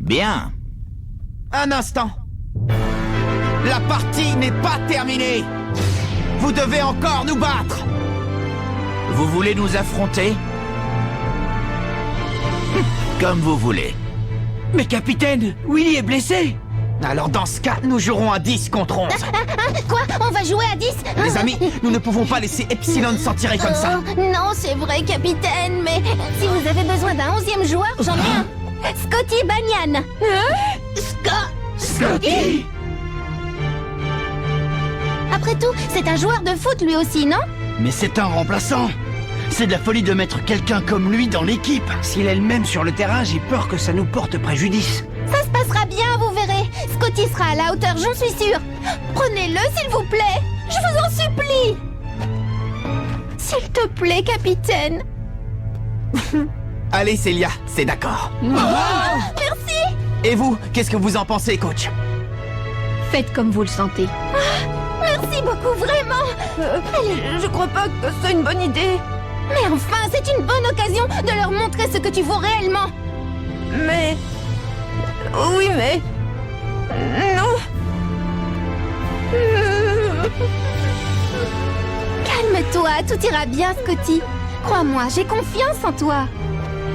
Bien. Un instant. La partie n'est pas terminée. Vous devez encore nous battre. Vous voulez nous affronter? Comme vous voulez. Mais capitaine, Willy est blessé. Alors dans ce cas, nous jouerons à 10 contre 11. Quoi? On va jouer à 10? Les amis, nous ne pouvons pas laisser Epsilon s'en tirer comme ça. Non, c'est vrai, capitaine, mais si vous avez besoin d'un 11e joueur, j'en ai un. Scotty Banyan. Scotty! Après tout, c'est un joueur de foot lui aussi, non? Mais c'est un remplaçant. C'est de la folie de mettre quelqu'un comme lui dans l'équipe. S'il est le même sur le terrain, j'ai peur que ça nous porte préjudice. Ça se passera bien, vous verrez. Scotty sera à la hauteur, j'en suis sûre. Prenez-le, s'il vous plaît. Je vous en supplie. S'il te plaît, capitaine. Allez Célia, c'est d'accord. Merci. Et vous, qu'est-ce que vous en pensez, coach? Faites comme vous le sentez. Merci beaucoup, vraiment. Je crois pas que c'est une bonne idée. Mais enfin, c'est une bonne occasion de leur montrer ce que tu vaux réellement. Mais... Oui, mais... Non. Calme-toi, tout ira bien, Scotty. Crois-moi, j'ai confiance en toi.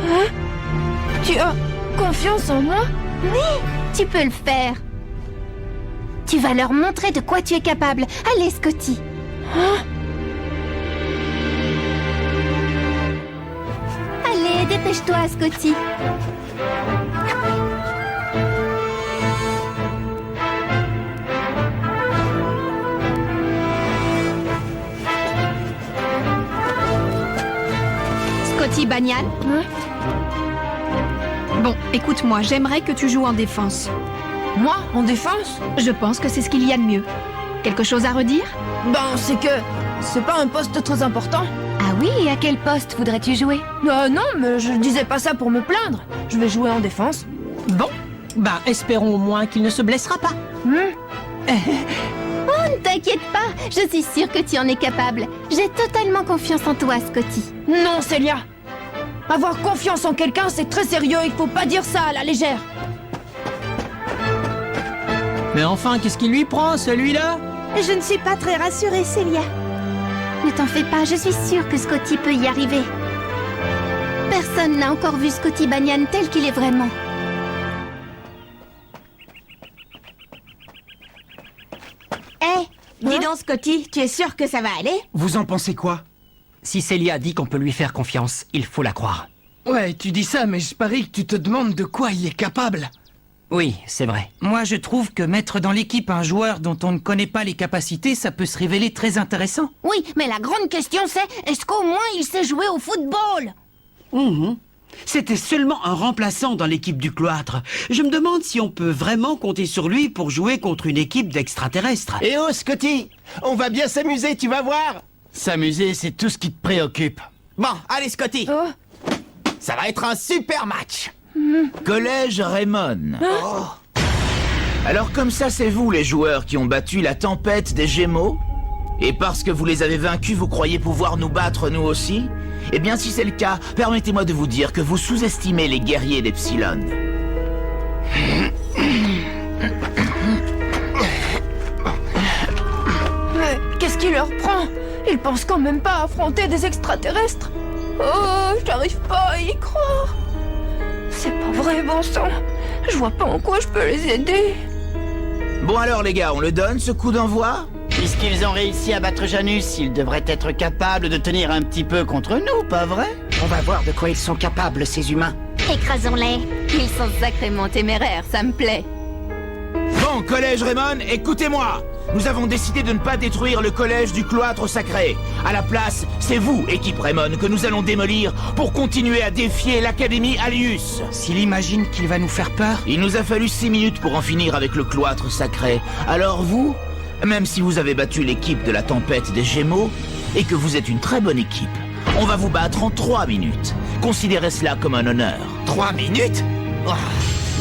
Hein? Tu as confiance en moi? Oui, tu peux le faire. Tu vas leur montrer de quoi tu es capable. Allez, Scotty. Hein? Allez, dépêche-toi, Scotty. Scotty Banyan. Bon, écoute-moi, j'aimerais que tu joues en défense. Moi, en défense? Je pense que c'est ce qu'il y a de mieux. Quelque chose à redire? Ben, c'est que... c'est pas un poste très important. Ah oui, et à quel poste voudrais-tu jouer? Non, mais je disais pas ça pour me plaindre. Je vais jouer en défense. Bon, bah espérons au moins qu'il ne se blessera pas. Oh, ne t'inquiète pas, je suis sûre que tu en es capable. J'ai totalement confiance en toi, Scotty. Non, Célia. Avoir confiance en quelqu'un, c'est très sérieux. Il faut pas dire ça à la légère. Mais enfin, qu'est-ce qui lui prend, celui-là? Je ne suis pas très rassurée, Célia. Ne t'en fais pas, je suis sûre que Scotty peut y arriver. Personne n'a encore vu Scotty Banyan tel qu'il est vraiment. Dis donc, Scotty, tu es sûr que ça va aller? Vous en pensez quoi? Si Célia dit qu'on peut lui faire confiance, il faut la croire. Ouais, tu dis ça, mais je parie que tu te demandes de quoi il est capable. Oui, c'est vrai. Moi, je trouve que mettre dans l'équipe un joueur dont on ne connaît pas les capacités, ça peut se révéler très intéressant. Oui, mais la grande question c'est, est-ce qu'au moins il sait jouer au football? C'était seulement un remplaçant dans l'équipe du cloître. Je me demande si on peut vraiment compter sur lui pour jouer contre une équipe d'extraterrestres. Eh oh, Scotty, on va bien s'amuser, tu vas voir. S'amuser, c'est tout ce qui te préoccupe. Bon, allez Scotty. Ça va être un super match. Collège Raymond. Alors comme ça, c'est vous les joueurs qui ont battu la tempête des Gémeaux? Et parce que vous les avez vaincus, vous croyez pouvoir nous battre nous aussi? Eh bien si c'est le cas, permettez-moi de vous dire que vous sous-estimez les guerriers d'Epsilon. Mais qu'est-ce qui leur prend? Ils pensent quand même pas affronter des extraterrestres. Oh, j'arrive pas à y croire. C'est pas vrai, bon sang. Je vois pas en quoi je peux les aider. Bon alors les gars, on le donne ce coup d'envoi? Puisqu'ils ont réussi à battre Janus, ils devraient être capables de tenir un petit peu contre nous, pas vrai? On va voir de quoi ils sont capables, ces humains. Écrasons-les. Ils sont sacrément téméraires, ça me plaît. Bon, collège Raymond, écoutez-moi. Nous avons décidé de ne pas détruire le collège du cloître sacré. À la place, c'est vous, équipe Raymond, que nous allons démolir pour continuer à défier l'Académie Alius. S'il imagine qu'il va nous faire peur... Il nous a fallu 6 minutes pour en finir avec le cloître sacré. Alors vous, même si vous avez battu l'équipe de la tempête des Gémeaux, et que vous êtes une très bonne équipe, on va vous battre en 3 minutes. Considérez cela comme un honneur. 3 minutes?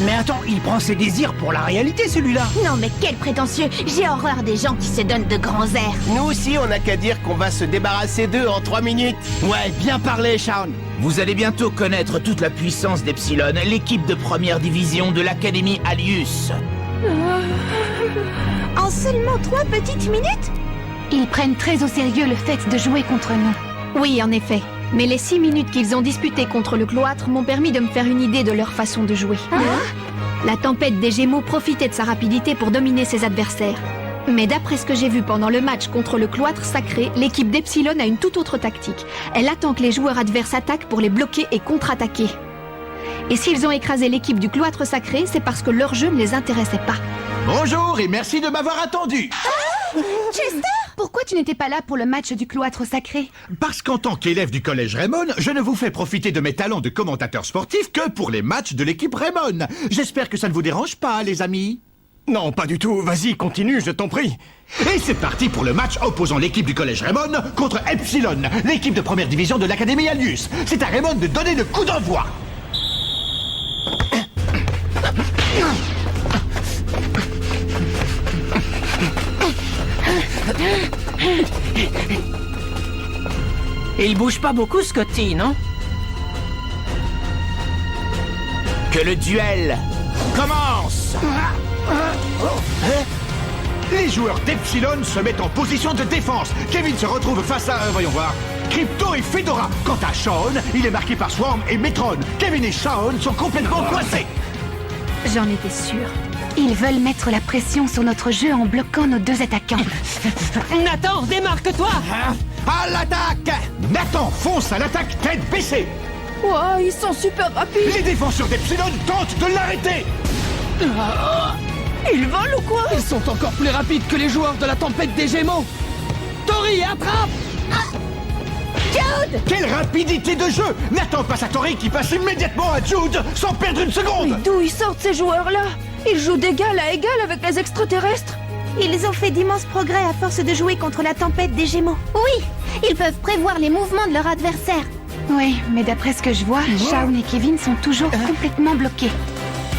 Mais attends, il prend ses désirs pour la réalité, celui-là. Non mais quel prétentieux. J'ai horreur des gens qui se donnent de grands airs. Nous aussi, on n'a qu'à dire qu'on va se débarrasser d'eux en 3 minutes. Ouais, bien parlé, Shaun. Vous allez bientôt connaître toute la puissance d'Epsilon, l'équipe de première division de l'Académie Alius. En seulement 3 petites minutes? Ils prennent très au sérieux le fait de jouer contre nous. Oui, en effet. Mais les 6 minutes qu'ils ont disputées contre le cloître m'ont permis de me faire une idée de leur façon de jouer. La tempête des Gémeaux profitait de sa rapidité pour dominer ses adversaires. Mais d'après ce que j'ai vu pendant le match contre le cloître sacré, l'équipe d'Epsilon a une toute autre tactique. Elle attend que les joueurs adverses attaquent pour les bloquer et contre-attaquer. Et s'ils ont écrasé l'équipe du cloître sacré, c'est parce que leur jeu ne les intéressait pas. Bonjour et merci de m'avoir attendu. Chester, pourquoi tu n'étais pas là pour le match du cloître sacré? Parce qu'en tant qu'élève du collège Raymond, je ne vous fais profiter de mes talents de commentateur sportif que pour les matchs de l'équipe Raymond. J'espère que ça ne vous dérange pas, les amis. Non, pas du tout. Vas-y, continue, je t'en prie. Et c'est parti pour le match opposant l'équipe du collège Raymond contre Epsilon, l'équipe de première division de l'Académie Alius. C'est à Raymond de donner le coup d'envoi. Il bouge pas beaucoup, Scotty, non? Que le duel commence! Les joueurs d'Epsilon se mettent en position de défense. Kevin se retrouve face à, voyons voir, Crypto et Fedora. Quant à Shaun, il est marqué par Swarm et Metron. Kevin et Shaun sont complètement coincés. J'en étais sûre. Ils veulent mettre la pression sur notre jeu en bloquant nos 2 attaquants. Nathan, démarque-toi! À l'attaque! Nathan fonce à l'attaque tête baissée. Wow, ils sont super rapides. Les défenseurs d'Epsilon tentent de l'arrêter. Ils volent ou quoi? Ils sont encore plus rapides que les joueurs de la tempête des Gémeaux. Tori, attrape! Jude! Quelle rapidité de jeu! Nathan passe à Tori qui passe immédiatement à Jude sans perdre une seconde. Mais d'où ils sortent ces joueurs-là? Ils jouent d'égal à égal avec les extraterrestres. Ils ont fait d'immenses progrès à force de jouer contre la tempête des Gémeaux. Oui, ils peuvent prévoir les mouvements de leur adversaire. Oui, mais d'après ce que je vois, Shaun et Kevin sont toujours complètement bloqués.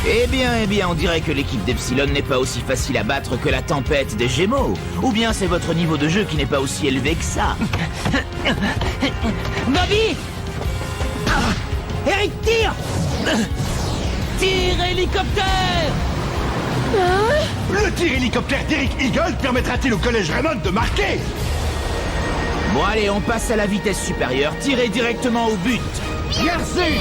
Eh bien, on dirait que l'équipe d'Epsilon n'est pas aussi facile à battre que la tempête des Gémeaux. Ou bien c'est votre niveau de jeu qui n'est pas aussi élevé que ça. Bobby! Eric, tire! Tire hélicoptère! Le tir hélicoptère d'Eric Eagle permettra-t-il au collège Raymond de marquer? Bon allez, on passe à la vitesse supérieure. Tirez directement au but. Merci.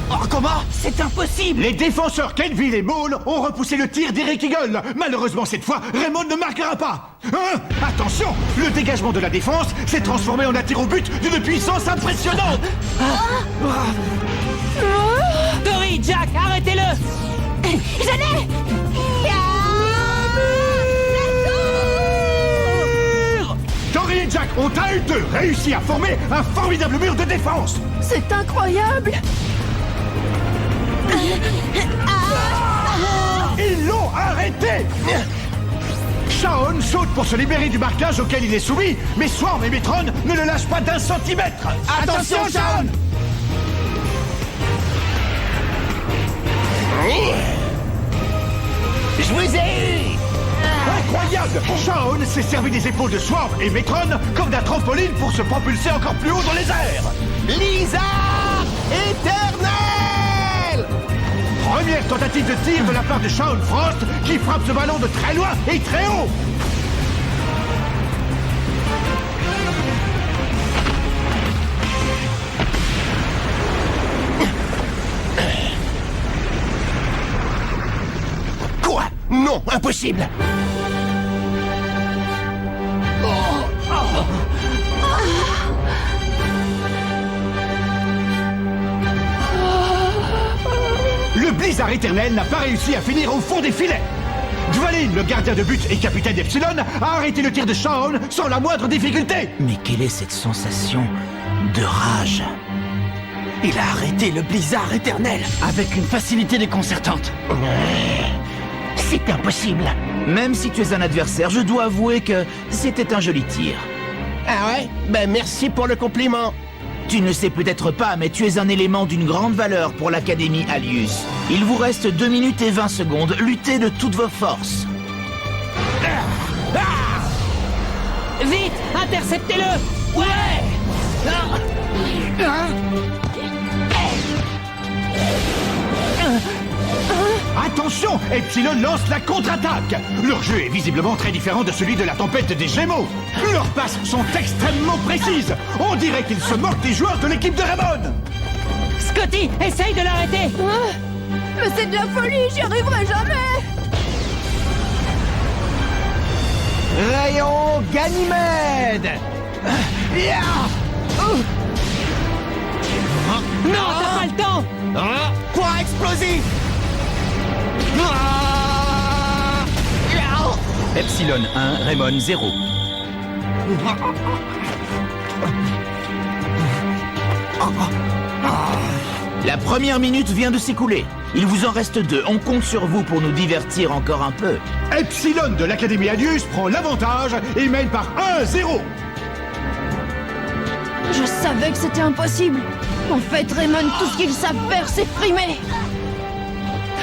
Oh, comment? C'est impossible! Les défenseurs Kenville et Maul ont repoussé le tir d'Eric Eagle. Malheureusement, cette fois, Raymond ne marquera pas. Attention, le dégagement de la défense s'est transformé en un tir au but d'une puissance impressionnante. Tori, Jack, arrêtez-le! Je l'ai! Tori et Jack ont à eux deux réussi à former un formidable mur de défense. C'est incroyable! Ils l'ont arrêté. Shaun saute pour se libérer du marquage auquel il est soumis, mais Swarm et Metron ne le lâchent pas d'1 centimètre. Attention, Shaun! Je vous ai eu! Incroyable! Shaun s'est servi des épaules de Swarm et Metron comme d'un trampoline pour se propulser encore plus haut dans les airs. Blizzard éternel! Première tentative de tir de la part de Shaun Frost qui frappe ce ballon de très loin et très haut. Quoi? Non, impossible! Le blizzard éternel n'a pas réussi à finir au fond des filets. Dvalin, le gardien de but et capitaine d'Epsilon, a arrêté le tir de Shaun sans la moindre difficulté. Mais quelle est cette sensation de rage? Il a arrêté le blizzard éternel avec une facilité déconcertante. C'est impossible. Même si tu es un adversaire, je dois avouer que c'était un joli tir. Ah ouais? Ben merci pour le compliment. Tu ne sais peut-être pas, mais tu es un élément d'une grande valeur pour l'Académie Alius. Il vous reste 2 minutes et 20 secondes. Luttez de toutes vos forces. Vite, interceptez-le! Ouais! Attention, Epsilon lance la contre-attaque. Leur jeu est visiblement très différent de celui de la tempête des Gémeaux. Leurs passes sont extrêmement précises. On dirait qu'ils se moquent des joueurs de l'équipe de Raymond. Scotty, essaye de l'arrêter! Mais c'est de la folie, j'y arriverai jamais. Rayon Ganymède. Non, t'as pas le temps! Point explosif. Epsilon 1, Raymond 0. La première minute vient de s'écouler. Il vous en reste 2. On compte sur vous pour nous divertir encore un peu. Epsilon de l'Académie Alius prend l'avantage et mène par 1-0. Je savais que c'était impossible. En fait, Raymond, tout ce qu'ils savent faire, c'est frimer.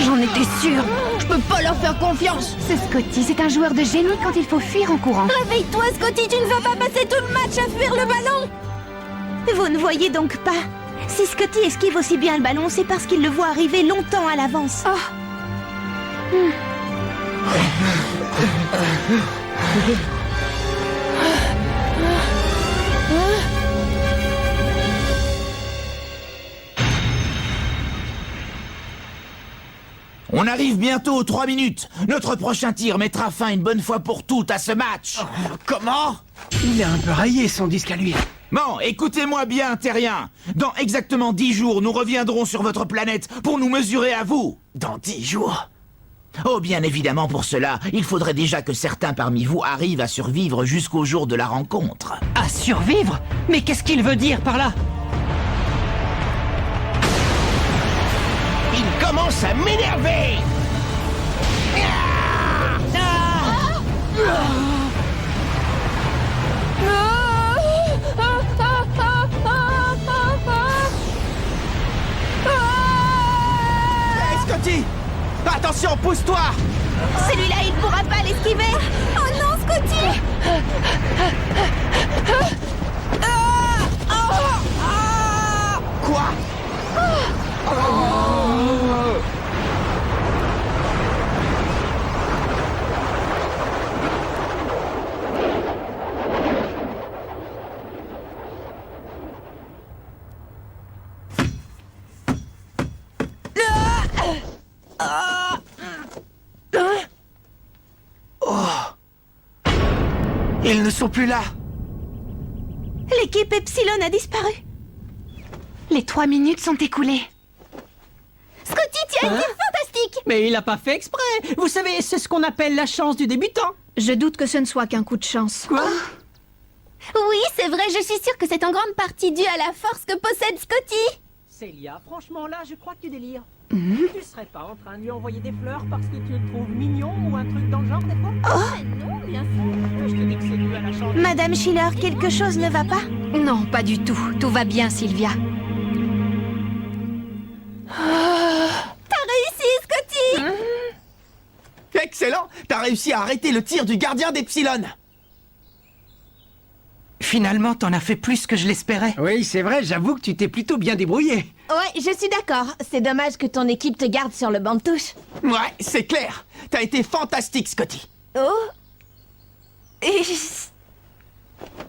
J'en étais sûre. Je peux pas leur faire confiance. Ce Scotty, c'est un joueur de génie quand il faut fuir en courant. Réveille-toi, Scotty, tu ne vas pas passer tout le match à fuir le ballon. Vous ne voyez donc pas. Si Scotty esquive aussi bien le ballon, c'est parce qu'il le voit arriver longtemps à l'avance. On arrive bientôt aux 3 minutes. Notre prochain tir mettra fin une bonne fois pour toutes à ce match. Comment? Il est un peu raillé, son disque à lui. Bon, écoutez-moi bien, terriens. Dans exactement 10 jours, nous reviendrons sur votre planète pour nous mesurer à vous. Dans 10 jours? Oh, bien évidemment, pour cela, il faudrait déjà que certains parmi vous arrivent à survivre jusqu'au jour de la rencontre. À survivre? Mais qu'est-ce qu'il veut dire par là? Il commence à m'énerver. Hey, Scotty! Attention, pousse-toi! Celui-là, il pourra pas l'esquiver. Oh non, Scotty! Quoi? Ils ne sont plus là. L'équipe Epsilon a disparu. Les 3 minutes sont écoulées. Scotty, tu as été fantastique. Mais il a pas fait exprès. Vous savez, c'est ce qu'on appelle la chance du débutant. Je doute que ce ne soit qu'un coup de chance. Quoi? Oui, c'est vrai, je suis sûre que c'est en grande partie dû à la force que possède Scotty. Célia, franchement là, je crois que tu délires. Tu serais pas en train de lui envoyer des fleurs parce que tu le trouves mignon ou un truc dans le genre des fois? Non, bien sûr. Je te dis que c'est dû à la chance. Madame Schiller, quelque chose ne va pas? Non, pas du tout. Tout va bien, Sylvia. T'as réussi, Scotty. Excellent. T'as réussi à arrêter le tir du gardien d'Epsilon. Finalement, t'en as fait plus que je l'espérais. Oui, c'est vrai, j'avoue que tu t'es plutôt bien débrouillé. Ouais, je suis d'accord. C'est dommage que ton équipe te garde sur le banc de touche. Ouais, c'est clair. T'as été fantastique, Scotty. Oh.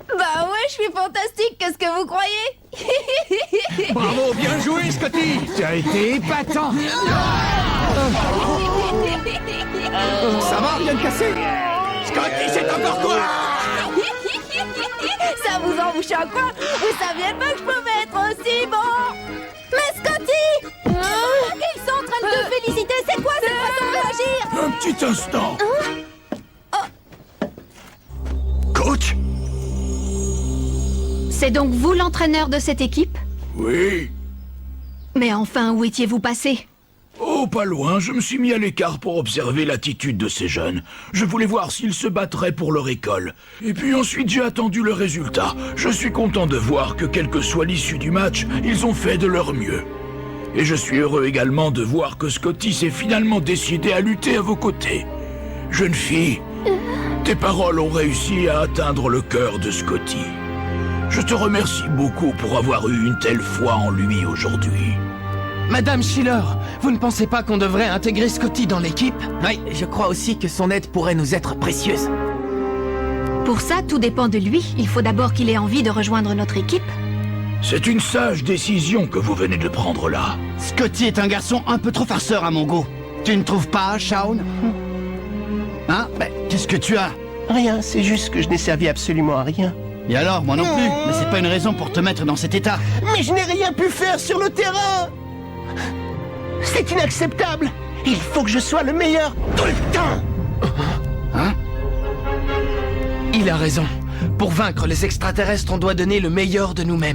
Bah ouais, je suis fantastique, qu'est-ce que vous croyez? Bravo, bien joué, Scotty. Tu as été épatant. Ça va, rien de cassé? Scotty, c'est encore quoi? Ça vous embouche à quoi? Vous saviez pas que je pouvais être aussi bon? Mais Scotty! Ils sont en train de te féliciter, c'est quoi cette façon de réagir? Un petit instant. Coach? C'est donc vous l'entraîneur de cette équipe? Oui. Mais enfin, où étiez-vous passé? Oh, Oh, pas loin, je me suis mis à l'écart pour observer l'attitude de ces jeunes. Je voulais voir s'ils se battraient pour leur école. Et puis ensuite j'ai attendu le résultat. Je suis content de voir que quelle que soit l'issue du match, ils ont fait de leur mieux. Et je suis heureux également de voir que Scotty s'est finalement décidé à lutter à vos côtés. Jeune fille, tes paroles ont réussi à atteindre le cœur de Scotty. Je te remercie beaucoup pour avoir eu une telle foi en lui aujourd'hui. Madame Schiller, vous ne pensez pas qu'on devrait intégrer Scotty dans l'équipe? Oui, je crois aussi que son aide pourrait nous être précieuse. Pour ça, tout dépend de lui. Il faut d'abord qu'il ait envie de rejoindre notre équipe. C'est une sage décision que vous venez de prendre là. Scotty est un garçon un peu trop farceur à mon goût. Tu ne trouves pas, Shaun? Hein? Qu'est-ce que tu as? Rien, c'est juste que je n'ai servi absolument à rien. Et alors, moi non plus. Mais c'est pas une raison pour te mettre dans cet état. Mais je n'ai rien pu faire sur le terrain! C'est inacceptable! Il faut que je sois le meilleur tout le temps! Hein? Il a raison. Pour vaincre les extraterrestres, on doit donner le meilleur de nous-mêmes.